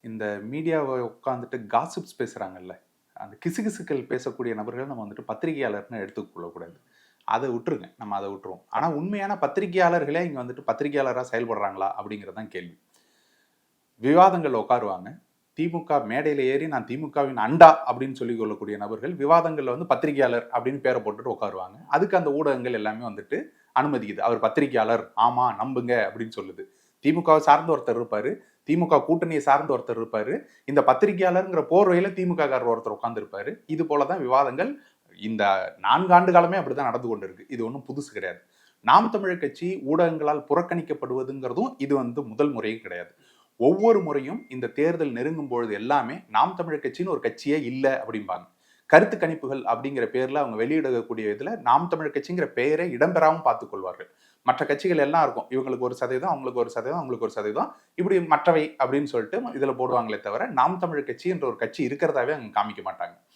இந்த மீடியாவை உட்காந்துட்டு காசிப்ஸ் பேசுறாங்கல்ல, அந்த கிசுகிசுக்கள் பேசக்கூடிய நபர்கள் நம்ம வந்துட்டு பத்திரிகையாளர்ன்னு எடுத்துக்கொள்ளக்கூடாது. அத விட்டுருங்க. நம்ம அத விட்டுருவோம். ஆனா உண்மையான பத்திரிகையாளர்களே இங்க வந்துட்டு பத்திரிகையாளரா செயல்படுறாங்களா? அப்படிங்கிறது தான் கேள்வி. விவாதங்கள்ல உட்காருவாங்க. திமுக மேடையில ஏறி நான் திமுகவின் அண்டா அப்படின்னு சொல்லிக் கொள்ளக்கூடிய நபர்கள், விவாதங்கள்ல வந்து பத்திரிகையாளர் அப்படின்னு பேர போட்டுட்டு உட்காருவாங்க. அதுக்கு அந்த ஊடகங்கள் எல்லாமே வந்துட்டு அனுமதிக்குது. அவர் பத்திரிகையாளர், ஆமா நம்புங்க அப்படின்னு சொல்லுது. திமுகவை சார்ந்த ஒருத்தர் இருப்பாரு. திமுக கூட்டணியை சார்ந்த ஒருத்தர் இருப்பாரு. இந்த பத்திரிகையாளர்ங்கிற போர்வையில திமுககாரர் ஒருத்தர் உட்கார்ந்து இருப்பாரு. இது போல தான் விவாதங்கள் இந்த 4 ஆண்டு காலமே அப்படிதான் நடந்து கொண்டிருக்கு. இது ஒண்ணும் புதுசு கிடையாது. நாம் தமிழர் கட்சி ஊடகங்களால் புறக்கணிக்கப்படுவதுங்கிறதும் இது வந்து முதல் முறையும் கிடையாது. ஒவ்வொரு முறையும் இந்த தேர்தல் நெருங்கும் பொழுது எல்லாமே நாம் தமிழர் கட்சின்னு ஒரு கட்சியே இல்ல அப்படிம்பாங்க. கருத்து கணிப்புகள் அப்படிங்கிற பேர்ல அவங்க வெளியிடக்கூடிய இதுல நாம் தமிழர் கட்சிங்கிற பெயரை இடம்பெறாமல் பார்த்துக் கொள்வார்கள். மற்ற கட்சிகள் எல்லாம் இருக்கும். இவங்களுக்கு 1%, அவங்களுக்கு 1%, அவங்களுக்கு 1%, இப்படி மற்றவை அப்படின்னு சொல்லிட்டு இதுல போடுவாங்களே தவிர, நாம் தமிழர் கட்சி என்ற ஒரு கட்சி இருக்கிறதாவே அங்க காமிக்க மாட்டாங்க.